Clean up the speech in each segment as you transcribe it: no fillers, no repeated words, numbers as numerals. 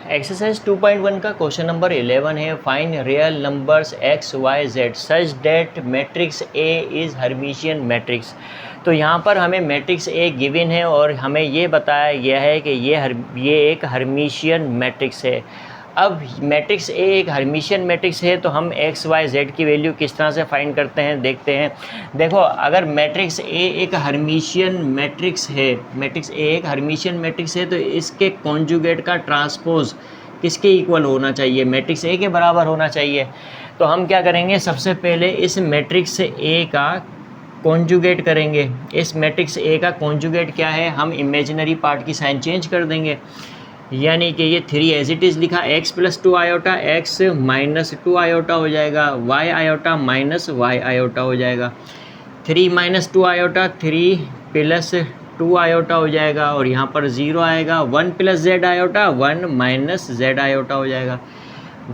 Exercise 2.1 का question number 11 है, find real numbers x y z such that matrix A is Hermitian matrix. तो यहाँ पर हमें मैट्रिक्स ए गिवन है और हमें ये बताया गया है कि ये एक हर्मिशियन मैट्रिक्स है। अब मैट्रिक्स ए एक हर्मिशियन मैट्रिक्स है तो हम एक्स वाई जेड की वैल्यू किस तरह से फाइंड करते हैं देखते हैं। देखो, अगर मैट्रिक्स ए एक हर्मिशियन मैट्रिक्स है, मैट्रिक्स ए एक हर्मिशियन मैट्रिक्स है तो इसके कॉन्जुगेट का ट्रांसपोज किसके इक्वल होना चाहिए? मैट्रिक्स ए के बराबर होना चाहिए। तो हम क्या करेंगे, सबसे पहले इस मैट्रिक्स ए का कॉन्जुगेट करेंगे। इस मैट्रिक्स ए का कॉन्जुगेट क्या है, हम इमेजिनरी पार्ट की साइन चेंज कर देंगे, यानी कि ये 3 एज इट इज़ लिखा, x + 2 आयोटा x - 2 आयोटा हो जाएगा, y iota minus y iota हो जाएगा, 3 - 2 आयोटा 3 + 2 आयोटा हो जाएगा और यहाँ पर 0 आएगा, 1 + z आयोटा 1 - z आयोटा हो जाएगा,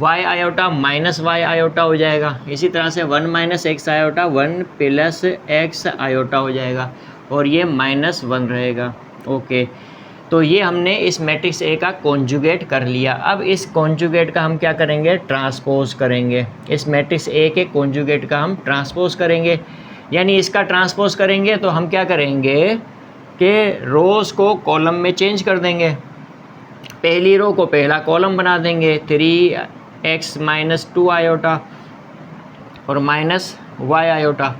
y iota minus y iota हो जाएगा। इसी तरह से 1 - x आयोटा 1 + x आयोटा हो जाएगा और ये -1 रहेगा। ओके, तो ये हमने इस मैट्रिक्स ए का कॉन्जुगेट कर लिया। अब इस कॉन्जुगेट का हम क्या करेंगे, ट्रांसपोज करेंगे। इस मैट्रिक्स ए के कॉन्जुगेट का हम ट्रांसपोज करेंगे, यानी इसका ट्रांसपोज करेंगे तो हम क्या करेंगे कि रोज़ को कॉलम में चेंज कर देंगे। पहली रो को पहला कॉलम बना देंगे, 3x - 2 आयोटा और -y आयोटा।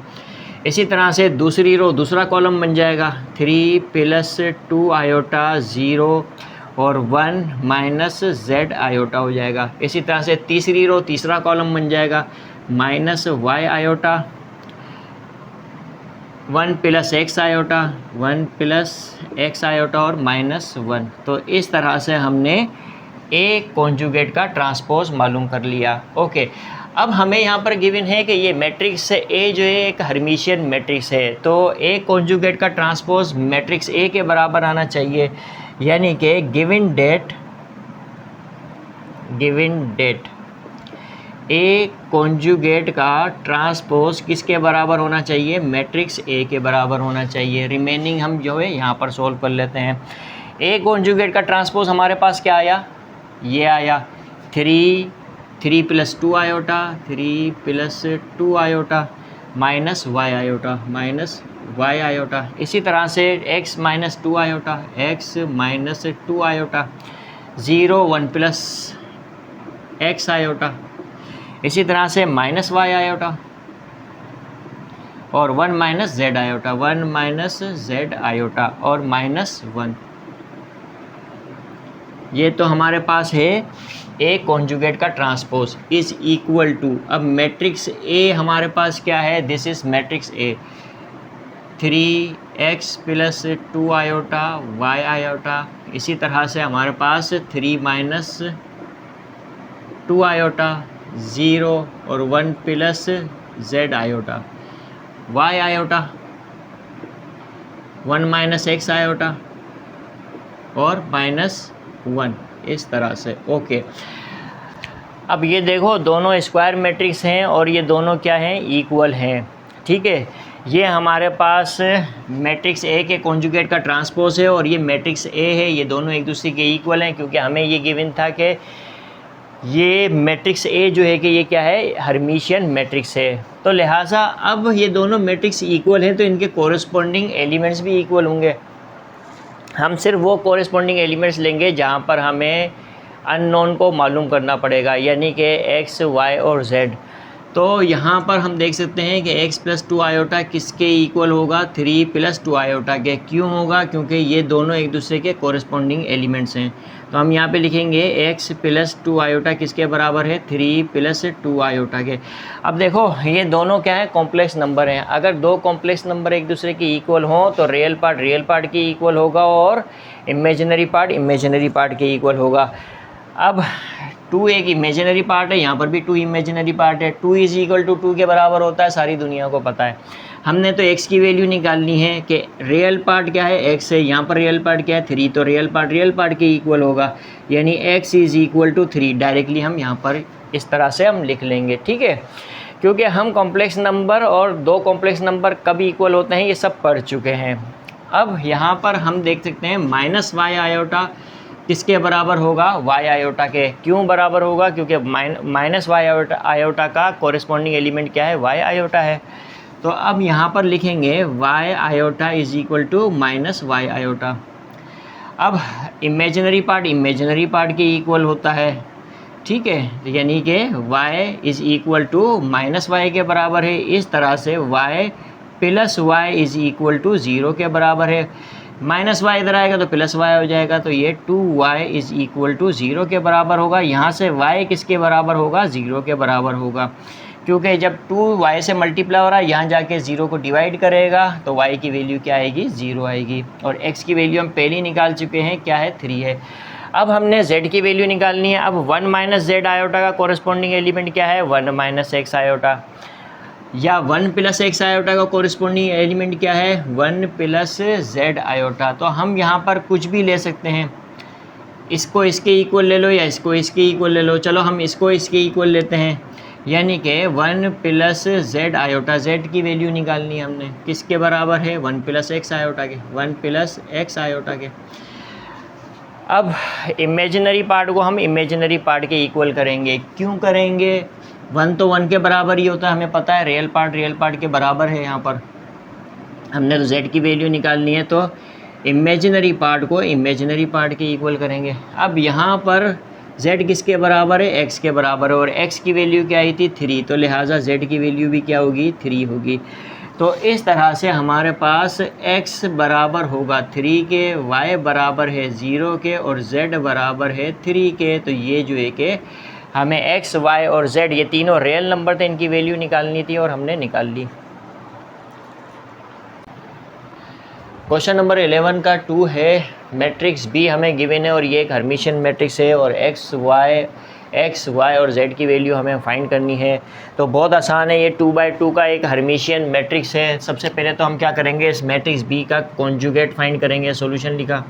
इसी तरह से दूसरी रो दूसरा कॉलम बन जाएगा, 3 + 2 आयोटा 0 और 1 - z आयोटा हो जाएगा। इसी तरह से तीसरी रो तीसरा कॉलम बन जाएगा, -y iota 1 + x iota 1 + x iota और -1। तो इस तरह से हमने ए कॉन्जुगेट का ट्रांसपोज मालूम कर लिया। ओके, अब हमें यहाँ पर गिवन है कि ये मैट्रिक्स ए जो है एक हर्मिशियन मैट्रिक्स है, तो ए कॉन्जुगेट का ट्रांसपोज मैट्रिक्स ए के बराबर आना चाहिए, यानी कि गिवन डेट ए कॉन्जुगेट का ट्रांसपोज किसके बराबर होना चाहिए? मैट्रिक्स ए के बराबर होना चाहिए। रिमेनिंग हम जो है यहाँ पर सॉल्व कर लेते हैं। ए कॉन्जुगेट का ट्रांसपोज हमारे पास क्या आया, ये आया 3 + 2 iota 3 + 2 iota -y iota -y iota. इसी तरह से x - 2 iota x - 2 iota 0 1 + x iota. इसी तरह से -y आयोटा और 1 - z आयोटा 1 - z आयोटा और -1। ये तो हमारे पास है ए कॉन्जुगेट का ट्रांसपोज इज़ इक्वल टू। अब मैट्रिक्स ए हमारे पास क्या है, this is matrix A, 3x + 2 iota y iota. इसी तरह से हमारे पास 3 - 2 आयोटा 0 और 1 + z iota, y iota 1 - x iota और -1, इस तरह से। ओके, अब ये देखो दोनों स्क्वायर मैट्रिक्स हैं और ये दोनों क्या हैं, इक्वल हैं। ठीक है, ये हमारे पास मैट्रिक्स ए के कॉन्जुगेट का ट्रांसपोज है और ये मैट्रिक्स ए है, ये दोनों एक दूसरे के इक्वल हैं, क्योंकि हमें ये गिवन था कि ये मैट्रिक्स ए जो है कि ये क्या है, हर्मिशियन मैट्रिक्स है। तो लिहाजा अब ये दोनों मैट्रिक्स इक्वल हैं तो इनके कोरिस्पोंडिंग एलिमेंट्स भी इक्वल होंगे। हम सिर्फ वो कोरिस्पोंडिंग एलिमेंट्स लेंगे जहाँ पर हमें अननोन को मालूम करना पड़ेगा, यानी कि x, y और z। तो यहाँ पर हम देख सकते हैं कि x + 2 आयोटा किसके इक्वल होगा, 3 + 2 आयोटा के। क्यों होगा? क्योंकि ये दोनों एक दूसरे के कोरिस्पोंडिंग एलिमेंट्स हैं। तो हम यहाँ पे लिखेंगे x + 2 आयोटा किसके बराबर है, 3 + 2 आयोटा के। अब देखो ये दोनों क्या है, कॉम्प्लेक्स नंबर हैं। अगर दो कॉम्प्लेक्स नंबर एक दूसरे के इक्वल हों तो रियल पार्ट के इक्वल होगा और इमेजिनरी पार्ट के इक्वल होगा। अब 2 एक इमेजिनरी पार्ट है, यहाँ पर भी 2 इमेजिनरी पार्ट है। 2 = 2 के बराबर होता है, सारी दुनिया को पता है। हमने तो x की वैल्यू निकालनी है कि रियल पार्ट क्या है, x है, यहाँ पर रियल पार्ट क्या है, 3, तो रियल पार्ट के इक्वल होगा, यानी x = 3। डायरेक्टली हम यहाँ पर इस तरह से हम लिख लेंगे। ठीक है, क्योंकि हम कॉम्प्लेक्स नंबर और दो कॉम्प्लेक्स नंबर कब इक्वल होते हैं ये सब पढ़ चुके हैं। अब यहाँ पर हम देख सकते हैं -y आयोटा किसके बराबर होगा, वाई आयोटा के। क्यों बराबर होगा, क्योंकि माइनस वाई आयोटा का कोरिस्पॉन्डिंग एलिमेंट क्या है, वाई आयोटा है। तो अब यहाँ पर लिखेंगे y iota is equal to minus y iota. अब इमेजिनरी पार्ट के इक्वल होता है, ठीक है, यानी कि y is equal to minus y के बराबर है। इस तरह से y plus y is equal to 0 के बराबर है। माइनस वाई इधर आएगा तो प्लस वाई हो जाएगा, तो ये 2y इज़ इक्वल टू 0 के बराबर होगा। यहाँ से y किसके बराबर होगा, 0 के बराबर होगा, क्योंकि जब 2y से मल्टीप्लाई हो रहा है, यहाँ जाके 0 को डिवाइड करेगा तो y की वैल्यू क्या आएगी, 0 आएगी। और x की वैल्यू हम पहले ही निकाल चुके हैं, क्या है, 3 है। अब हमने z की वैल्यू निकालनी है। अब 1 माइनस जेड आयोटा का कोरिस्पॉन्डिंग एलिमेंट क्या है, 1 माइनस एक्स आयोटा, या 1 प्लस एक्स आयोटा का कोरिस्पॉन्डिंग एलिमेंट क्या है, 1 प्लस जेड आयोटा। तो हम यहाँ पर कुछ भी ले सकते हैं, इसको इसके इक्वल ले लो या इसको इसके इक्वल ले लो। चलो हम इसको इसके इक्वल लेते हैं, यानी कि 1 प्लस जेड आयोटा, जेड की वैल्यू निकालनी है हमने, किसके बराबर है, 1 प्लस एक्स आयोटा के, 1 प्लस एक्स आयोटा के। अब इमेजिनरी पार्ट को हम इमेजिनरी पार्ट के इक्वल करेंगे। क्यों करेंगे, 1 तो 1 के बराबर ही होता है, हमें पता है। रियल पार्ट के बराबर है। यहाँ पर हमने तो z की वैल्यू निकालनी है, तो इमेजिनरी पार्ट को इमेजिनरी पार्ट के इक्वल करेंगे। अब यहाँ पर z किसके बराबर है, x के बराबर है, और x की वैल्यू क्या आई थी, 3, तो लिहाजा z की वैल्यू भी क्या होगी, 3 होगी। तो इस तरह से हमारे पास x बराबर होगा 3 के, y बराबर है 0 के, और z बराबर है 3 के। तो ये जो है कि हमें x, y और z ये तीनों रियल नंबर थे, इनकी वैल्यू निकालनी थी और हमने निकाल ली। क्वेश्चन नंबर 11 का 2 है, मैट्रिक्स B हमें गिवन है और ये एक हर्मिशियन मैट्रिक्स है, और x, y और z की वैल्यू हमें फाइंड करनी है। तो बहुत आसान है, ये 2/2 का एक हर्मिशियन मैट्रिक्स है। सबसे पहले तो हम क्या करेंगे, इस मैट्रिक्स B का कॉन्जुगेट फाइंड करेंगे। सॉल्यूशन लिखा,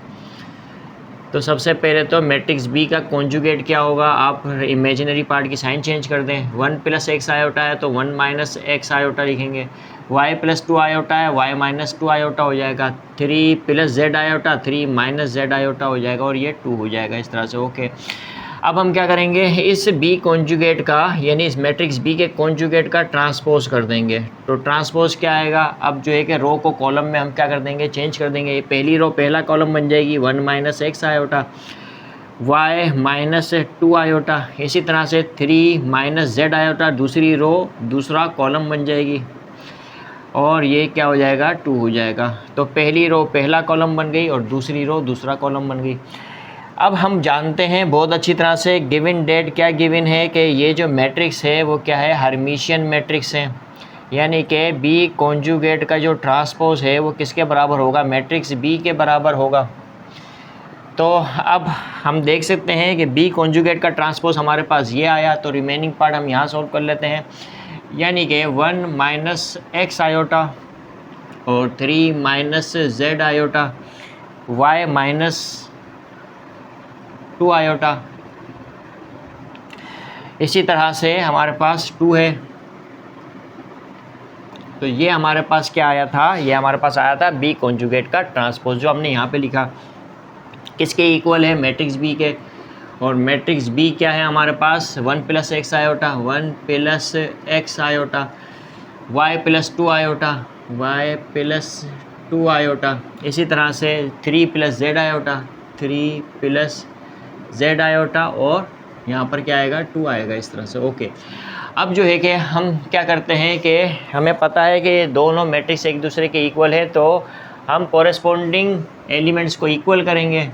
तो सबसे पहले तो मैट्रिक्स B का कॉन्जुगेट क्या होगा, आप इमेजिनरी पार्ट की साइन चेंज कर दें। 1 प्लस एक्स आयोटा है तो 1 माइनस एक्स आयोटा लिखेंगे। y प्लस 2 आयोटा है, y माइनस 2 आयोटा हो जाएगा। 3 plus Z iota, 3 minus Z iota हो जाएगा, और ये 2 हो जाएगा इस तरह से। ओके, अब हम क्या करेंगे, इस B कॉन्जुगेट का, यानी इस मैट्रिक्स B के कॉन्जुगेट का ट्रांसपोज कर देंगे। तो ट्रांसपोज क्या आएगा, अब जो है कि रो को कॉलम में हम क्या कर देंगे, चेंज कर देंगे। ये पहली रो पहला कॉलम बन जाएगी 1 minus x iota, y minus 2 iota. इसी तरह से 3 माइनस जेड आयोटा, दूसरी रो दूसरा कॉलम बन जाएगी, और ये क्या हो जाएगा, 2 हो जाएगा। तो पहली रो पहला कॉलम बन गई और दूसरी रो दूसरा कॉलम बन गई। अब हम जानते हैं बहुत अच्छी तरह से गिवन डेट क्या गिवन है, कि ये जो मैट्रिक्स है वो क्या है, हर्मिशियन मैट्रिक्स है, यानी कि B कॉन्जुगेट का जो ट्रांसपोज है वो किसके बराबर होगा, मैट्रिक्स B के बराबर होगा। तो अब हम देख सकते हैं कि B कॉन्जुगेट का ट्रांसपोज हमारे पास ये आया, तो रिमेनिंग पार्ट हम यहाँ सॉल्व कर लेते हैं। यानी कि 1 माइनस एक्स आयोटा और 3 minus Z iota, y minus 2 iota. इसी तरह से हमारे पास 2 है, तो ये हमारे पास क्या आया था, ये हमारे पास आया था B कॉन्जुगेट का ट्रांसपोज, जो हमने यहाँ पे लिखा। किसके इक्वल है, मैट्रिक्स B के, और मैट्रिक्स B क्या है हमारे पास, 1 plus x iota, 1 plus x iota, y plus 2 iota, y plus 2 iota. इसी तरह से 3 plus Z iota, 3 plus Z iota, और यहाँ पर क्या आएगा, 2 आएगा इस तरह से। ओके, अब जो है कि हम क्या करते हैं कि हमें पता है कि दोनों मैट्रिक्स एक दूसरे के इक्वल है, तो हम कोरेस्पोंडिंग एलिमेंट्स को इक्वल करेंगे।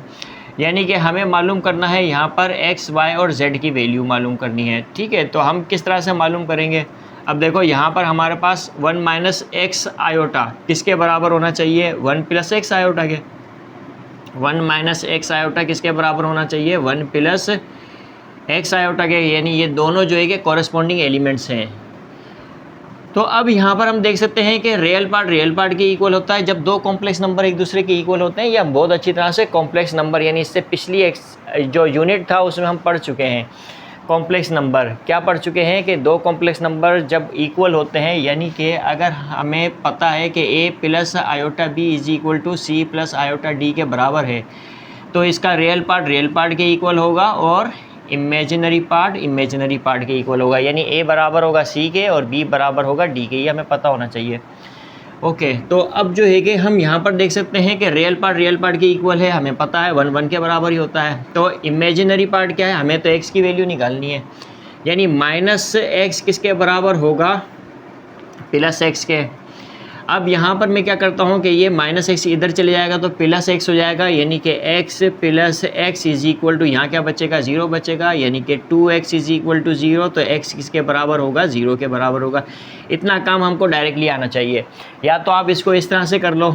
यानी कि हमें मालूम करना है यहाँ पर x, y और z की वैल्यू मालूम करनी है, ठीक है। तो हम किस तरह से मालूम करेंगे, अब देखो यहाँ पर हमारे पास 1 माइनस एक्स आयोटा किसके बराबर होना चाहिए, 1 प्लस एक्स आयोटा के। 1 माइनस एक्स आयोटा किसके बराबर होना चाहिए, 1 प्लस एक्स आयोटा के, यानी ये दोनों जो है कि कॉरेस्पॉन्डिंग एलिमेंट्स हैं। तो अब यहाँ पर हम देख सकते हैं कि रियल पार्ट के इक्वल होता है जब दो कॉम्प्लेक्स नंबर एक दूसरे के इक्वल होते हैं, या बहुत अच्छी तरह से कॉम्प्लेक्स नंबर, यानी इससे पिछली जो यूनिट था उसमें हम पढ़ चुके हैं। कॉम्प्लेक्स नंबर क्या पढ़ चुके हैं कि दो कॉम्प्लेक्स नंबर जब इक्वल होते हैं, यानी कि अगर हमें पता है कि a plus iota b is equal to C plus iota D के बराबर है, तो इसका रियल पार्ट के इक्वल होगा और इमेजिनरी पार्ट के इक्वल होगा, यानी ए बराबर होगा सी के और बी बराबर होगा डी के, ये हमें पता होना चाहिए। ओके, तो अब जो है कि हम यहाँ पर देख सकते हैं कि रियल पार्ट के इक्वल है, हमें पता है 1 1 के बराबर ही होता है। तो इमेजिनरी पार्ट क्या है, हमें तो x की वैल्यू निकालनी है, यानी -x किसके बराबर होगा, +x के। अब यहाँ पर मैं क्या करता हूँ कि ये -x इधर चले जाएगा तो +x हो जाएगा, यानी कि x + x is equal to, यहाँ क्या बचेगा, 0 बचेगा, यानी कि 2x इज इक्वल टू 0। तो x किसके बराबर होगा, 0 के बराबर होगा। इतना काम हमको डायरेक्टली आना चाहिए। या तो आप इसको इस तरह से कर लो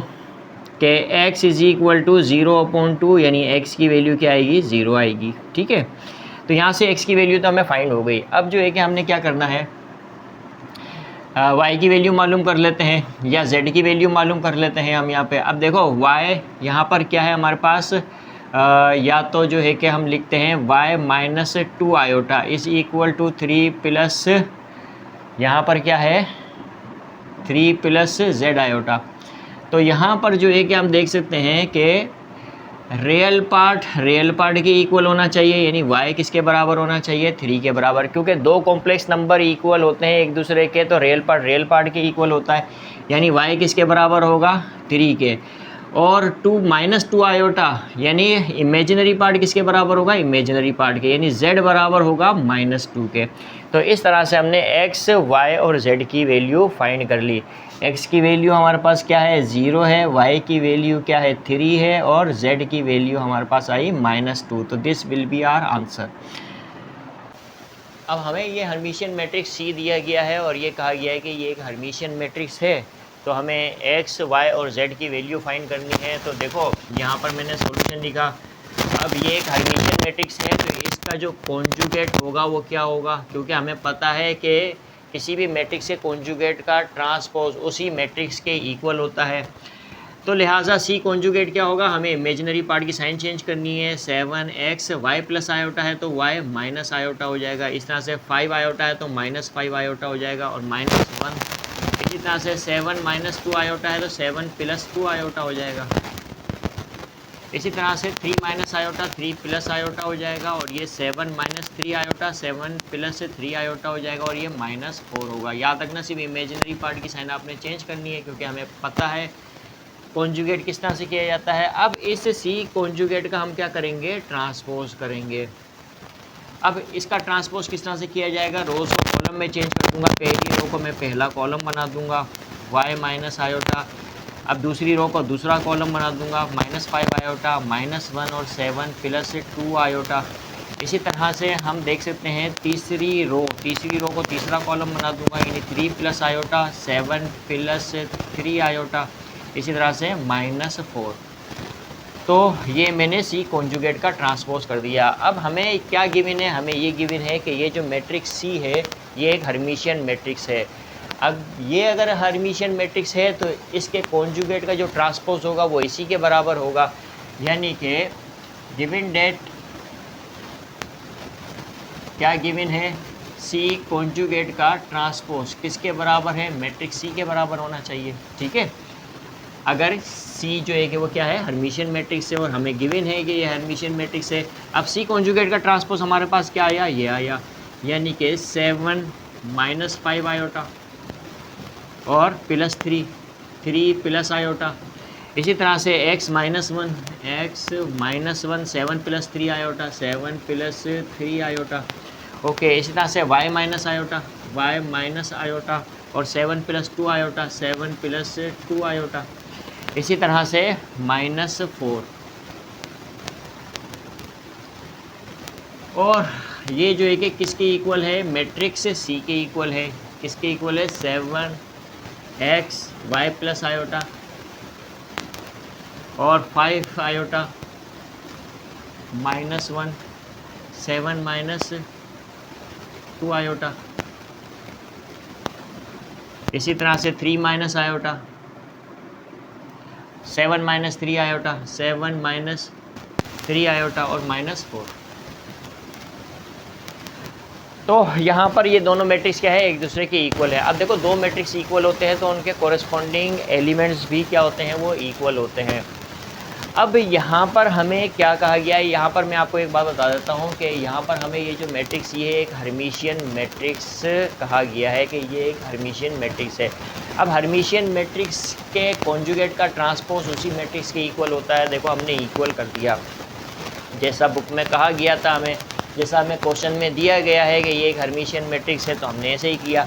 कि x इज इक्वल टू 0/2, यानी x की वैल्यू क्या आएगी, 0 आएगी। ठीक है, तो यहाँ से x की वैल्यू तो हमें फाइंड हो गई। अब जो है कि हमने क्या करना है, y की वैल्यू मालूम कर लेते हैं या z की वैल्यू मालूम कर लेते हैं हम यहाँ पे। अब देखो y यहाँ पर क्या है हमारे पास, या तो जो है कि हम लिखते हैं y - 2 iota is equal to 3 plus, यहाँ पर क्या है 3 प्लस z आयोटा। तो यहाँ पर जो है कि हम देख सकते हैं कि रियल पार्ट के इक्वल होना चाहिए, यानी y किसके बराबर होना चाहिए, 3 के बराबर, क्योंकि दो कॉम्प्लेक्स नंबर इक्वल होते हैं एक दूसरे के, तो रियल पार्ट के इक्वल होता है, यानी y किसके बराबर होगा, 3 के। और 2 आयोटा यानी इमेजिनरी पार्ट किसके बराबर होगा, इमेजिनरी पार्ट के, यानी z बराबर होगा -2 के। तो इस तरह से हमने x, y और z की वैल्यू फाइंड कर ली। x की वैल्यू हमारे पास क्या है, 0 है, y की वैल्यू क्या है, 3 है, और z की वैल्यू हमारे पास आई -2। तो this will be our answer. अब हमें ये हर्मिशियन मैट्रिक्स C दिया गया है और ये कहा गया है कि ये एक हर्मिशियन मैट्रिक्स है, तो हमें x, y और z की वैल्यू फाइंड करनी है। तो देखो यहाँ पर मैंने सॉल्यूशन लिखा। अब ये एक हर्मिशियन मैट्रिक्स है, तो इसका जो कॉन्जुगेट होगा वो क्या होगा, क्योंकि हमें पता है कि किसी भी मैट्रिक्स के कॉन्जुगेट का ट्रांसपोज उसी मैट्रिक्स के इक्वल होता है। तो लिहाजा C कॉन्जुगेट क्या होगा, हमें इमेजिनरी पार्ट की साइन चेंज करनी है। 7x y प्लस आयोटा है तो y माइनस आयोटा हो जाएगा। इस तरह से 5 आयोटा है तो -5 आयोटा हो जाएगा और -1। इसी तरह से 7 - 2 आयोटा है तो 7 + 2 आयोटा हो जाएगा। इसी तरह से 3 - आयोटा 3 + आयोटा हो जाएगा और ये 7 - 3 आयोटा 7 + 3 आयोटा हो जाएगा और ये -4 होगा। याद रखना सिर्फ इमेजिनरी पार्ट की साइन आपने चेंज करनी है, क्योंकि हमें पता है कॉन्जुगेट किस तरह से किया जाता है। अब इस C कॉन्जुगेट का हम क्या करेंगे, ट्रांसपोज करेंगे। अब इसका ट्रांसपोज किस तरह से किया जाएगा, रोज़ को कॉलम में चेंज कर दूंगा। पहली रो को मैं पहला कॉलम बना दूंगा y - आयोटा, अब दूसरी रो को दूसरा कॉलम बना दूंगा -5 आयोटा -1 और 7 + 2 आयोटा। इसी तरह से हम देख सकते हैं तीसरी रो को तीसरा कॉलम बना दूंगा, यानी 3 + आयोटा 7 + 3 आयोटा। इसी तरह से -4। तो ये मैंने C कॉन्जुगेट का ट्रांसपोज कर दिया। अब हमें क्या गिवन है, हमें ये गिवन है कि ये जो मैट्रिक्स C है ये एक हर्मिशियन मैट्रिक्स है। अब ये अगर हर्मिशियन मैट्रिक्स है तो इसके कॉन्जुगेट का जो ट्रांसपोज होगा वो इसी के बराबर होगा, यानी कि गिवन डेट क्या गिवन है, C कॉन्जुगेट का ट्रांसपोज किसके बराबर है, मैट्रिक्स C के बराबर होना चाहिए। ठीक है, अगर C जो है कि वो क्या है, हर्मिशियन मैट्रिक्स है और हमें गिवन है कि ये हर्मिशियन मैट्रिक्स है। अब C कॉन्जुगेट का ट्रांसपोज हमारे पास क्या आया, ये आया, यानी कि 7 - 5 आयोटा और +3 + आयोटा। इसी तरह से x - 1 7 + 3 आयोटा 7 + 3 आयोटा। ओके, इसी तरह से y - आयोटा और 7 + 2 आयोटा 7 + 2 आयोटा। इसी तरह से -4। और ये जो है कि किसके इक्वल है, मैट्रिक्स C के इक्वल है। किसके इक्वल है, 7x y प्लस आयोटा और 5 आयोटा -1 7 - 2 आयोटा। इसी तरह से 3 - आयोटा 7 - 3 आयोटा 7 - 3 आयोटा और -4। तो यहाँ पर ये दोनों मैट्रिक्स क्या है, एक दूसरे के इक्वल है। अब देखो दो मैट्रिक्स इक्वल होते हैं तो उनके कोरेस्पॉन्डिंग एलिमेंट्स भी क्या होते हैं, वो इक्वल होते हैं। अब यहाँ पर हमें क्या कहा गया है, यहाँ पर मैं आपको एक बात बता देता हूँ कि यहाँ पर हमें ये जो मैट्रिक्स, ये एक हर्मिशियन मैट्रिक्स कहा गया है कि ये एक हर्मिशियन मैट्रिक्स है। अब हर्मिशियन मैट्रिक्स के कॉन्जुगेट का ट्रांसपोज उसी मैट्रिक्स के इक्वल होता है। देखो हमने इक्वल कर दिया, जैसा बुक में कहा गया था हमें, जैसा हमें क्वेश्चन में दिया गया है कि ये एक हर्मिशियन मैट्रिक्स है, तो हमने ऐसे ही किया।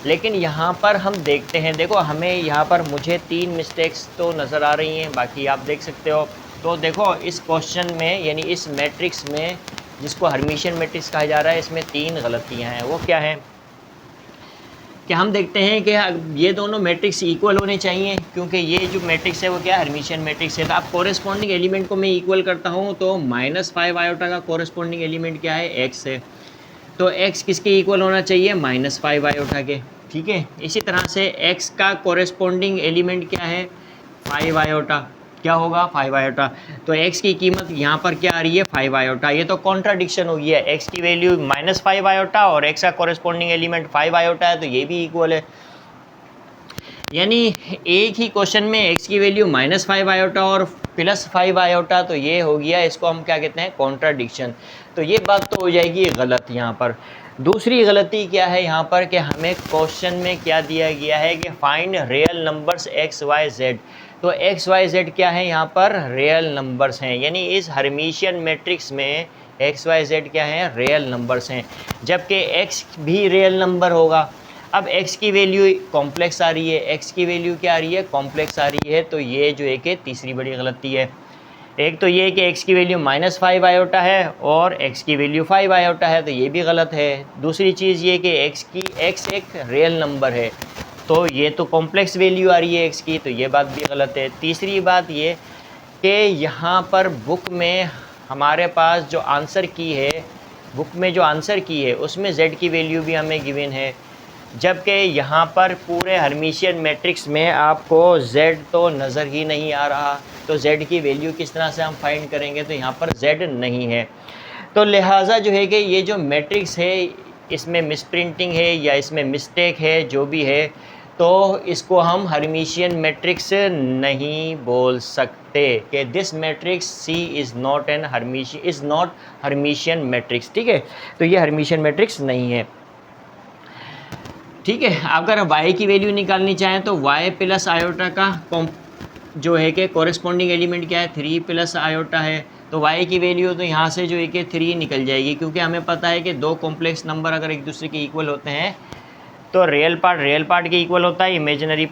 लेकिन यहाँ पर हम देखते हैं, देखो हमें यहाँ पर मुझे 3 मिस्टेक्स तो नज़र आ रही हैं, बाकी आप देख सकते हो। तो देखो इस क्वेश्चन में, यानी इस मैट्रिक्स में जिसको हर्मिशियन मैट्रिक्स कहा जा रहा है, इसमें 3 गलतियाँ हैं। वो क्या है कि हम देखते हैं कि ये दोनों मैट्रिक्स इक्वल होने चाहिए, क्योंकि ये जो मैट्रिक्स है वो क्या है, हर्मिशियन मैट्रिक्स है। तो अब कॉरेस्पॉन्डिंग एलिमेंट को मैं इक्वल करता हूँ, तो -5 आयोटा का कॉरेस्पॉन्डिंग एलिमेंट क्या है, x है। तो x किसके इक्वल होना चाहिए, -5 आयोटा के, ठीक है। इसी तरह से x का कॉरेस्पॉन्डिंग एलिमेंट क्या है, 5 आयोटा, क्या होगा 5 आयोटा। तो x की कीमत यहाँ पर क्या आ रही है, 5 आयोटा। ये तो कॉन्ट्राडिक्शन हो गया, x की वैल्यू -5 आयोटा और x का कॉरेस्पॉन्डिंग एलिमेंट 5 आयोटा है, तो ये भी इक्वल है। यानी एक ही क्वेश्चन में x की वैल्यू -5 आयोटा और +5 आयोटा, तो ये हो गया, इसको हम क्या कहते हैं, कॉन्ट्राडिक्शन। तो ये बात तो हो जाएगी गलत यहाँ पर। दूसरी गलती क्या है यहाँ पर कि हमें क्वेश्चन में क्या दिया गया है कि find real numbers x, y, z। तो x, y, z क्या है, यहाँ पर रियल नंबर्स हैं, यानी इस हर्मिशियन मैट्रिक्स में x, y, z क्या है, रियल नंबर्स हैं, जबकि x भी रियल नंबर होगा। अब x की वैल्यू कॉम्प्लेक्स आ रही है, x की वैल्यू क्या आ रही है, कॉम्प्लेक्स आ रही है। तो ये जो है कि तीसरी बड़ी गलती है। एक तो ये कि x की वैल्यू -5 आयोटा है और x की वैल्यू 5 आयोटा है, तो ये भी गलत है। दूसरी चीज़ ये कि x एक रियल नंबर है, तो ये तो कॉम्प्लेक्स वैल्यू आ रही है x की, तो ये बात भी गलत है। तीसरी बात ये कि यहाँ पर बुक में हमारे पास जो आंसर की है, बुक में जो आंसर की है उसमें z की वैल्यू भी हमें गिवन है, जबकि यहाँ पर पूरे हर्मिशियन मैट्रिक्स में आपको z तो नज़र ही नहीं आ रहा। तो z की वैल्यू किस तरह से हम फाइंड करेंगे, तो यहाँ पर z नहीं है। तो लिहाजा जो है कि ये जो मैट्रिक्स है इसमें मिसप्रिंटिंग है या इसमें मिस्टेक है, जो भी है, तो इसको हम हर्मिशियन मैट्रिक्स नहीं बोल सकते कि this matrix C is not Hermitian matrix, ठीक है। तो ये हर्मिशियन मैट्रिक्स नहीं है, ठीक है। अगर y की वैल्यू निकालनी चाहें तो y प्लस आयोटा का जो है कि कॉरेस्पॉन्डिंग एलिमेंट क्या है, 3 प्लस आयोटा है। तो y की वैल्यू तो यहाँ से जो है कि 3 निकल जाएगी, क्योंकि हमें पता है कि दो कॉम्प्लेक्स नंबर अगर एक दूसरे के इक्वल होते हैं तो रियल पार्ट के इक्वल होता है, इमेजिनरी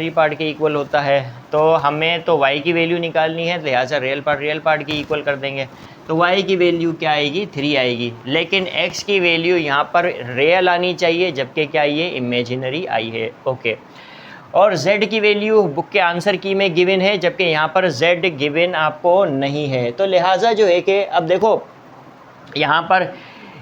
पार्ट के इक्वल होता है। तो हमें तो y की वैल्यू निकालनी है, लिहाजा रियल पार्ट के इक्वल कर देंगे, तो y की वैल्यू क्या आएगी, 3 आएगी। लेकिन x की वैल्यू यहाँ पर रियल आनी चाहिए, जबकि क्या ये इमेजिनरी आई है, ओके। और z की वैल्यू बुक के आंसर की में गिवन है, जबकि यहाँ पर z गिवन आपको नहीं है। तो लिहाजा जो है कि अब देखो यहाँ पर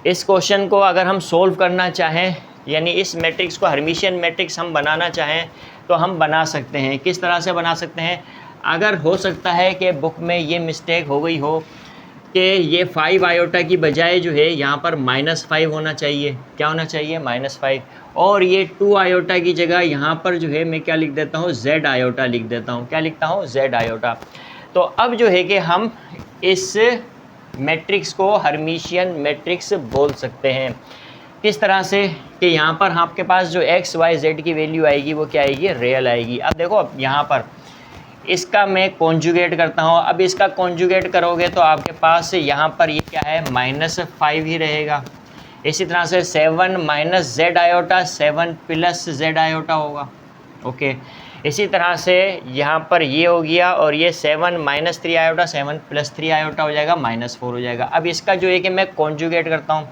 इस क्वेश्चन को अगर हम सोल्व करना चाहें, यानी इस मैट्रिक्स को हर्मिशियन मैट्रिक्स हम बनाना चाहें, तो हम बना सकते हैं। किस तरह से बना सकते हैं, अगर हो सकता है कि बुक में ये मिस्टेक हो गई हो कि ये 5 आयोटा की बजाय जो है यहाँ पर -5 होना चाहिए, क्या होना चाहिए, -5, और ये 2 आयोटा की जगह यहाँ पर जो है मैं क्या लिख देता हूँ, z आयोटा लिख देता हूँ। क्या लिखता हूँ, z आयोटा। तो अब जो है कि हम इस मैट्रिक्स को हर्मिशियन मैट्रिक्स बोल सकते हैं। किस तरह से कि यहाँ पर आपके पास जो x, y, z की वैल्यू आएगी वो क्या आएगी, रियल आएगी। अब देखो यहाँ पर इसका मैं कॉन्जुगेट करता हूँ। अब इसका कॉन्जुगेट करोगे तो आपके पास यहाँ पर ये क्या है, -5 ही रहेगा। इसी तरह से 7 - z आयोटा 7 + z आयोटा होगा, ओके। इसी तरह से यहाँ पर ये हो गया, और ये 7 - 3 आयोटा 7 + 3 आयोटा हो जाएगा, -4 हो जाएगा। अब इसका जो है कि मैं कॉन्जुगेट करता हूँ,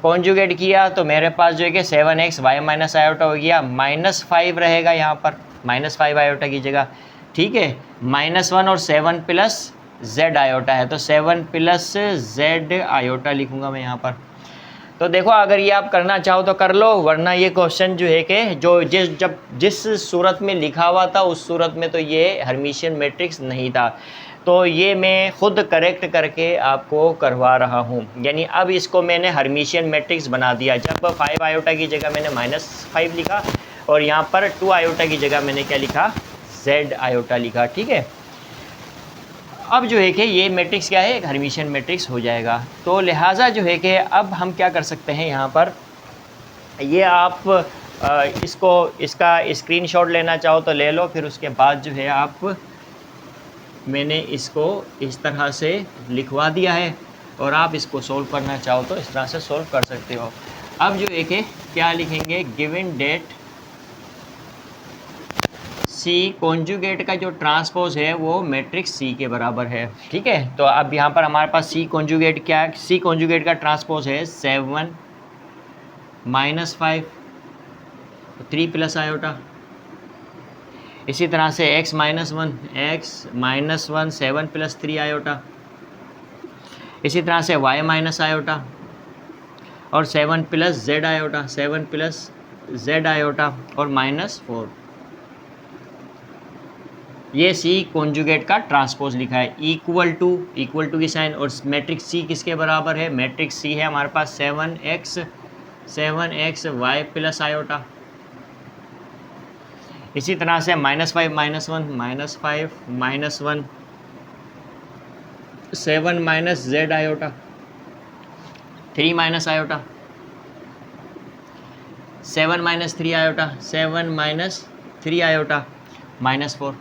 कॉन्जुगेट किया तो मेरे पास जो है कि 7x y - आयोटा हो गया, -5 रहेगा यहाँ पर, -5 आयोटा की जगह, ठीक है। -1 और 7 + z आयोटा है, तो 7 + z आयोटा लिखूँगा मैं यहाँ पर। तो देखो अगर ये आप करना चाहो तो कर लो, वरना ये क्वेश्चन जो है कि जो जिस सूरत में लिखा हुआ था उस सूरत में तो ये हर्मिशियन मैट्रिक्स नहीं था। तो ये मैं खुद करेक्ट करके आपको करवा रहा हूँ, यानी अब इसको मैंने हर्मिशियन मैट्रिक्स बना दिया। जब 5 आयोटा की जगह मैंने -5 लिखा और यहाँ पर 2 आयोटा की जगह मैंने क्या लिखा, z आयोटा लिखा, ठीक है। अब जो है कि ये मैट्रिक्स क्या है, एक हर्मिशियन मैट्रिक्स हो जाएगा। तो लिहाजा जो है कि अब हम क्या कर सकते हैं यहाँ पर, ये आप इसका स्क्रीनशॉट लेना चाहो तो ले लो, फिर उसके बाद जो है आप, मैंने इसको इस तरह से लिखवा दिया है और आप इसको सोल्व करना चाहो तो इस तरह से सोल्व कर सकते हो। अब जो है कि क्या लिखेंगे, गिवन डेट सी कॉन्जुगेट का जो ट्रांसपोज है वो मैट्रिक्स सी के बराबर है। ठीक है, तो अब यहाँ पर हमारे पास सी कॉन्जुगेट क्या है, सी कॉन्जुगेट का ट्रांसपोज है 7 -5 3 प्लस आयोटा। इसी तरह से x -1 7 प्लस 3 आयोटा। इसी तरह से y माइनस आयोटा और 7 plus z iota, 7 plus z iota और -4। ये सी कॉन्जुगेट का ट्रांसपोज लिखा है। इक्वल टू की साइन, और मैट्रिक्स सी किसके बराबर है, मैट्रिक्स सी है हमारे पास 7x y प्लस आयोटा। इसी तरह से -5 -1 7 minus z iota, 3 minus iota, 7 minus 3 iota, 7 minus 3 iota, -4।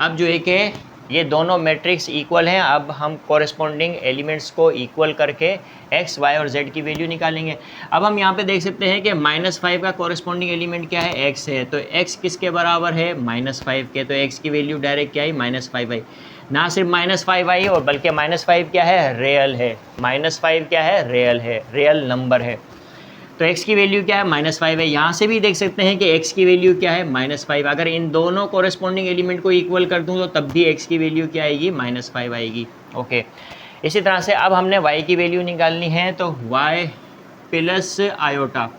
अब जो है कि ये दोनों मैट्रिक्स इक्वल हैं। अब हम कॉरेस्पॉन्डिंग एलिमेंट्स को इक्वल करके x, y और z की वैल्यू निकालेंगे। अब हम यहाँ पे देख सकते हैं कि -5 का कॉरेस्पॉन्डिंग एलिमेंट क्या है, x है। तो x किसके बराबर है, -5 के। तो x की वैल्यू डायरेक्ट क्या आई, -5 आई। ना सिर्फ -5 आई और बल्कि -5 क्या है, रियल है। -5 क्या है, रियल है, रियल नंबर है। तो x की वैल्यू क्या है, -5 है। यहाँ से भी देख सकते हैं कि x की वैल्यू क्या है, -5। अगर इन दोनों कोरेस्पॉन्डिंग एलिमेंट को इक्वल कर दूँ तो तब भी x की वैल्यू क्या आएगी, -5 आएगी। ओके, इसी तरह से अब हमने y की वैल्यू निकालनी है। तो y प्लस आयोटा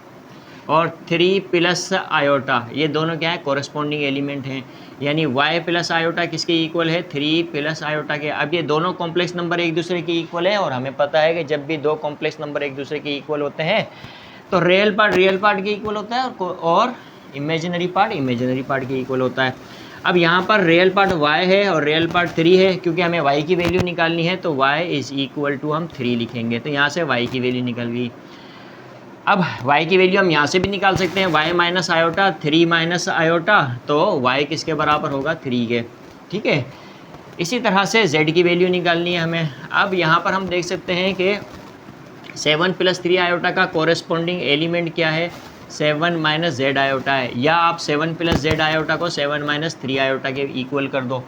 और 3 प्लस आयोटा, ये दोनों क्या है, कोरेस्पॉन्डिंग एलिमेंट हैं। यानी y प्लस आयोटा किसके इक्वल है, 3 प्लस आयोटा के। अब ये दोनों कॉम्प्लेक्स नंबर एक दूसरे के इक्वल है और हमें पता है कि जब भी दो कॉम्प्लेक्स नंबर एक दूसरे के इक्वल होते हैं तो रियल पार्ट के इक्वल होता है और इमेजिनरी पार्ट के इक्वल होता है। अब यहाँ पर रियल पार्ट y है और रियल पार्ट 3 है, क्योंकि हमें y की वैल्यू निकालनी है तो y इज़ इक्वल टू हम 3 लिखेंगे। तो यहाँ से y की वैल्यू निकल गई। अब y की वैल्यू हम यहाँ से भी निकाल सकते हैं, y minus iota, 3 minus iota, तो y किसके बराबर होगा, 3 के। ठीक है, इसी तरह से z की वैल्यू निकालनी है हमें। अब यहाँ पर हम देख सकते हैं कि 7 प्लस 3 आयोटा का कोरेस्पॉन्डिंग एलिमेंट क्या है, 7 माइनस z आयोटा है। या आप 7 प्लस z आयोटा को 7 माइनस 3 आयोटा के इक्वल कर दो,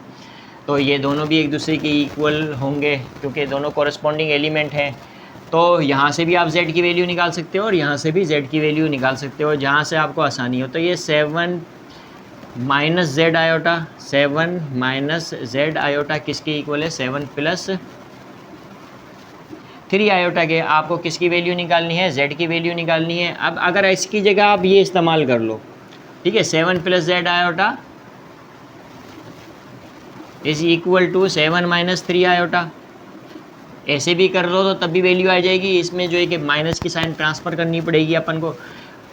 तो ये दोनों भी एक दूसरे के इक्वल होंगे क्योंकि दोनों कोरेस्पॉन्डिंग एलिमेंट हैं। तो यहाँ से भी आप z की वैल्यू निकाल सकते हो और यहाँ से भी z की वैल्यू निकाल सकते हो, जहाँ से आपको आसानी हो। तो ये 7 minus z iota, 7 minus z iota किसके इक्वल है, 7 प्लस 3 आयोटा के। आपको किसकी वैल्यू निकालनी है, z की वैल्यू निकालनी है। अब अगर इसकी जगह आप ये इस्तेमाल कर लो, ठीक है, 7 plus z iota is equal to 7 minus 3 iota, ऐसे भी कर लो तो तब भी वैल्यू आ जाएगी। इसमें जो है कि माइनस की साइन ट्रांसफ़र करनी पड़ेगी अपन को,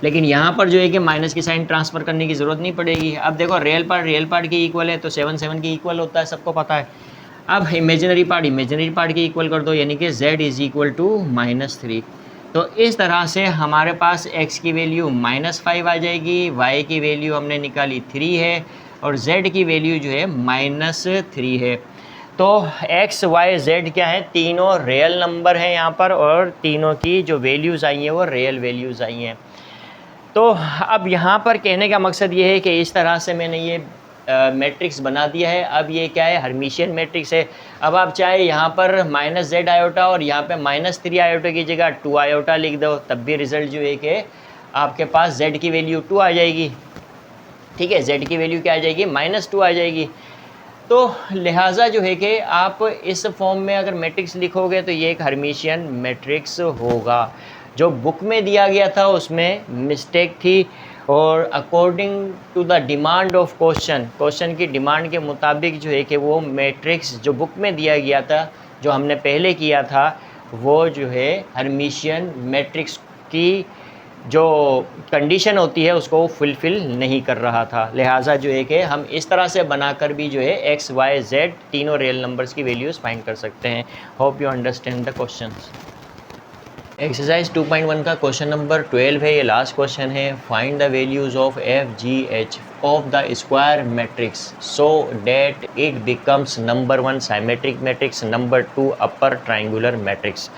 लेकिन यहाँ पर जो है कि माइनस की साइन ट्रांसफ़र करने की ज़रूरत नहीं पड़ेगी। अब देखो रियल पार्ट के इक्वल है तो 7 7 के इक्वल होता है, सबको पता है। अब इमेजिनरी पार्ट के इक्वल कर दो, यानी कि z इज़ इक्वल टू -3। तो इस तरह से हमारे पास x की वैल्यू -5 आ जाएगी, y की वैल्यू हमने निकाली 3 है और z की वैल्यू जो है -3 है। तो x, y, z क्या है, तीनों रियल नंबर हैं यहाँ पर और तीनों की जो वैल्यूज़ आई हैं वो रियल वैल्यूज़ आई हैं। तो अब यहाँ पर कहने का मकसद ये है कि इस तरह से मैंने ये मैट्रिक्स बना दिया है। अब ये क्या है, हर्मिशियन मैट्रिक्स है। अब आप चाहे यहाँ पर -z आयोटा और यहाँ पे -3 आयोटा की जगह 2 आयोटा लिख दो, तब भी रिज़ल्ट जो है कि आपके पास z की वैल्यू 2 आ जाएगी। ठीक है, z की वैल्यू क्या आ जाएगी, -2 आ जाएगी। तो लिहाजा जो है कि आप इस फॉर्म में अगर मैट्रिक्स लिखोगे तो ये एक हर्मिशियन मैट्रिक्स होगा। जो बुक में दिया गया था उसमें मिस्टेक थी और according to the demand of question की डिमांड के मुताबिक जो है कि वो मैट्रिक्स जो बुक में दिया गया था, जो हमने पहले किया था, वो जो है हर्मिशियन मैट्रिक्स की जो कंडीशन होती है उसको फुलफ़िल नहीं कर रहा था। लिहाजा जो है कि हम इस तरह से बनाकर भी जो है एक्स वाई जेड तीनों रियल नंबर्स की वैल्यूज़ फाइंड कर सकते हैं। Hope you understand the questions. Exercise 2.1 का क्वेश्चन नंबर 12 है, ये लास्ट क्वेश्चन है। Find the values of F G H of the square Matrix so that it becomes number 1 symmetric matrix, number 2 upper triangular matrix.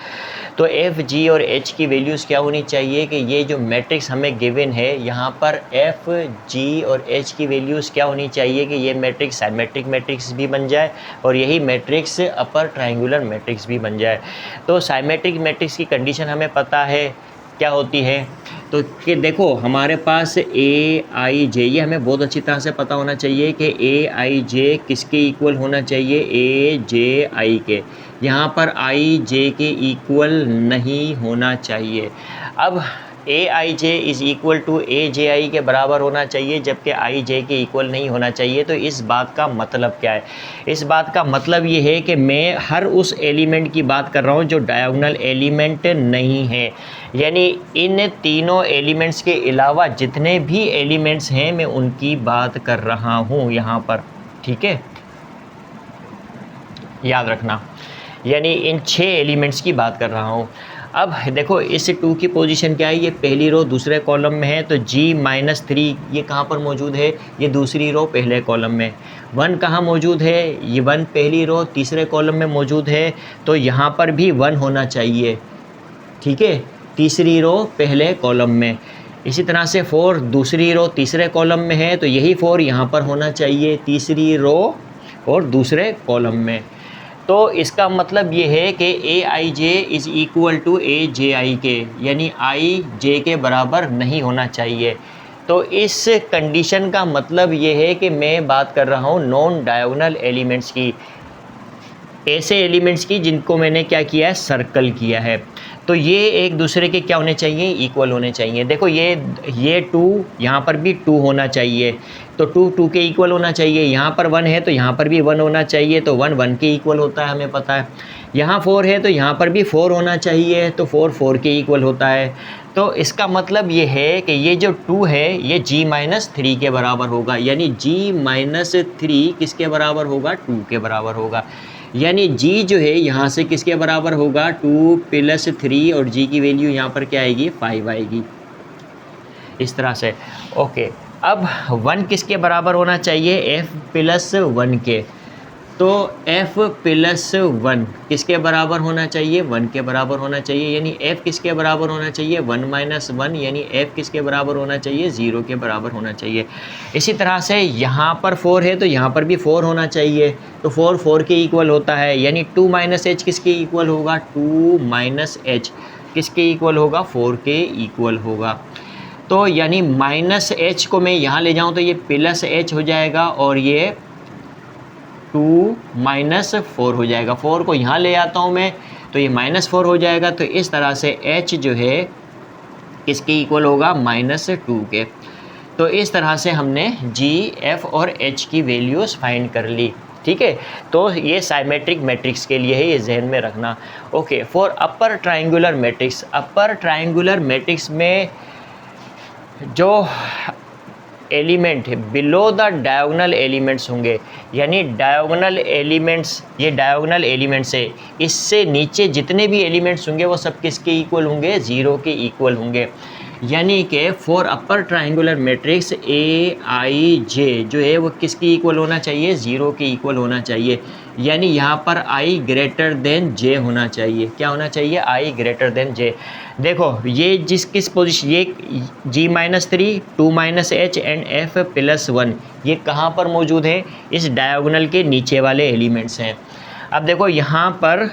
तो F G और H की values क्या होनी चाहिए कि ये जो मैट्रिक्स हमें गिवन है यहाँ पर एफ जी और एच की वैल्यूज़ क्या होनी चाहिए कि ये मैट्रिक्स साइमेट्रिक मैट्रिक्स भी बन जाए और यही मैट्रिक्स अपर ट्राइंगुलर मैट्रिक्स भी बन जाए। तो साइमेट्रिक मैट्रिक्स की कंडीशन हमें पता है क्या होती है, तो कि देखो हमारे पास ए आई जे, ये हमें बहुत अच्छी तरह से पता होना चाहिए कि ए आई जे किसके इक्वल होना चाहिए, ए जे आई के। यहाँ पर आई जे के इक्वल नहीं होना चाहिए। अब ए I J is equal to ए जे आई के बराबर होना चाहिए, जबकि आई जे के इक्वल नहीं होना चाहिए। तो इस बात का मतलब क्या है? इस बात का मतलब ये है कि मैं हर उस एलिमेंट की बात कर रहा हूँ जो डायगोनल एलिमेंट नहीं है, यानी इन तीनों एलिमेंट्स के अलावा जितने भी एलिमेंट्स हैं मैं उनकी बात कर रहा हूँ यहाँ पर, ठीक है, याद रखना, यानी इन 6 एलिमेंट्स की बात कर रहा हूँ। अब देखो इस 2 की पोजीशन क्या है, ये पहली रो दूसरे कॉलम में है, तो g-3 ये कहाँ पर मौजूद है, ये दूसरी रो पहले कॉलम में। 1 कहाँ मौजूद है, ये 1 पहली रो तीसरे कॉलम में मौजूद है, तो यहाँ पर भी 1 होना चाहिए, ठीक है, तीसरी रो पहले कॉलम में। इसी तरह से 4 दूसरी रो तीसरे कॉलम में है, तो यही 4 यहाँ पर होना चाहिए तीसरी रो और दूसरे कॉलम में। तो इसका मतलब ये है कि ए I J is equal to ए जे आई के, यानी आई जे के बराबर नहीं होना चाहिए। तो इस कंडीशन का मतलब ये है कि मैं बात कर रहा हूँ नॉन डायगोनल एलिमेंट्स की, ऐसे एलिमेंट्स की जिनको मैंने क्या किया है, सर्कल किया है। तो ये एक दूसरे के क्या होने चाहिए, इक्वल होने चाहिए। देखो ये 2 यहाँ पर भी 2 होना चाहिए, तो 2 के इक्वल होना चाहिए। यहाँ पर 1 है तो यहाँ पर भी 1 होना चाहिए, तो 1 के इक्वल होता है, हमें पता है। यहाँ 4 है तो यहाँ पर भी 4 होना चाहिए, तो 4 के इक्वल होता है। तो इसका मतलब ये है कि ये जो 2 है ये g-3 के बराबर होगा, यानी g-3 किसके बराबर होगा, 2 के बराबर होगा। यानी g जो है यहाँ से किसके बराबर होगा, 2 + 3, और g की वैल्यू यहाँ पर क्या आएगी, 5 आएगी, इस तरह से। ओके, अब 1 किसके बराबर होना चाहिए, f + 1 के। तो f + 1 किसके बराबर होना चाहिए, 1 के बराबर होना चाहिए, यानी f किसके बराबर होना चाहिए, 1 - 1, यानी f किसके बराबर होना चाहिए, 0 के बराबर होना चाहिए। इसी तरह से यहाँ पर 4 है तो यहाँ पर भी 4 होना चाहिए, तो 4 के इक्वल होता है, यानी 2 - h किसके इक्वल होगा, 2 - h किसके इक्वल होगा, 4 के इक्वल होगा। तो यानी -h को मैं यहाँ ले जाऊँ तो ये +h हो जाएगा, और ये 2 - 4 हो जाएगा। 4 को यहाँ ले आता हूँ मैं तो ये -4 हो जाएगा। तो इस तरह से h जो है किसके इक्वल होगा, -2 के। तो इस तरह से हमने g, f और h की वैल्यूज़ फाइंड कर ली, ठीक है। तो ये साइमेट्रिक मैट्रिक्स के लिए है, ये जहन में रखना। Okay, for upper triangular matrix, upper triangular matrix में जो एलिमेंट है बिलो द डायगोनल एलिमेंट्स होंगे, यानी डायगोनल एलिमेंट्स, ये डायगोनल एलिमेंट्स है, इससे नीचे जितने भी एलिमेंट्स होंगे वो सब किसके इक्वल होंगे, 0 के इक्वल होंगे। यानी कि for upper triangular matrix A I J जो है वो किसकी इक्वल होना चाहिए, 0 के इक्वल होना चाहिए। यानी यहाँ पर i ग्रेटर देन j होना चाहिए, क्या होना चाहिए, i ग्रेटर देन j। देखो ये किस पोजीशन, ये g-3, 2 - h एंड f + 1 ये कहाँ पर मौजूद है, इस डायगोनल के नीचे वाले एलिमेंट्स हैं। अब देखो यहाँ पर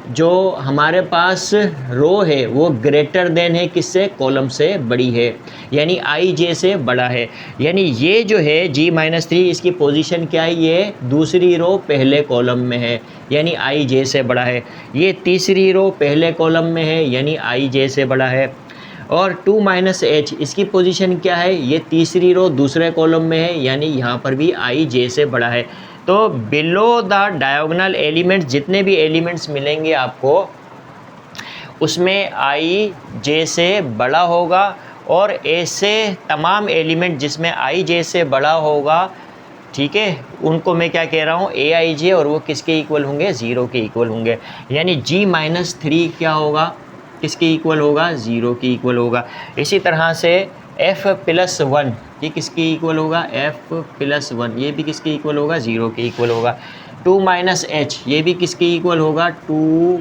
जो हमारे पास रो है वो ग्रेटर देन है किससे, कॉलम से बड़ी है, यानी आई जे से बड़ा है। यानी ये जो है g-3 इसकी पोजीशन क्या है, ये दूसरी रो पहले कॉलम में है, यानी आई जे से बड़ा है। ये तीसरी रो पहले कॉलम में है, यानी आई जे से बड़ा है। और 2 - h इसकी पोजीशन क्या है, ये तीसरी रो दूसरे कॉलम में है, यानी यहाँ पर भी आई जे से बड़ा है। तो बिलो द डायगोनल एलिमेंट्स जितने भी एलिमेंट्स मिलेंगे आपको उसमें आई जे से बड़ा होगा और ऐसे तमाम एलिमेंट जिसमें आई जे से बड़ा होगा, ठीक है, उनको मैं क्या कह रहा हूँ, ए आई जे, और वो किसके इक्वल होंगे, 0 के इक्वल होंगे। यानी g-3 क्या होगा, किसके इक्वल होगा, 0 के इक्वल होगा। इसी तरह से f+1 ये किसके इक्वल होगा, f+1 ये भी किसके इक्वल होगा, 0 के इक्वल होगा। 2 h ये भी किसके इक्वल होगा, 2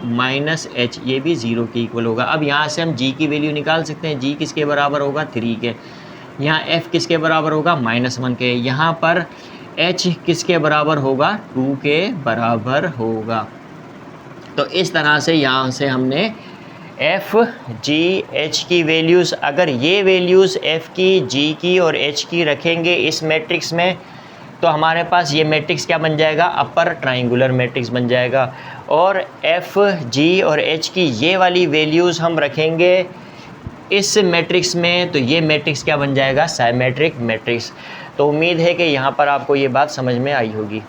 h ये भी 0 के इक्वल होगा। अब यहाँ से हम g की वैल्यू निकाल सकते हैं। g किसके बराबर होगा, 3 के। यहाँ f किसके बराबर होगा, -1 के। यहाँ पर h किसके बराबर होगा, 2 के बराबर होगा। तो इस तरह से यहाँ से हमने f, g, h की वैल्यूज़, अगर ये वैल्यूज़ f की, g की और h की रखेंगे इस मैट्रिक्स में, तो हमारे पास ये मैट्रिक्स क्या बन जाएगा, अपर ट्राइंगुलर मैट्रिक्स बन जाएगा। और f, g और h की ये वाली वैल्यूज़ हम रखेंगे इस मैट्रिक्स में, तो ये मैट्रिक्स क्या बन जाएगा, साइमेट्रिक मैट्रिक्स। तो उम्मीद है कि यहाँ पर आपको ये बात समझ में आई होगी।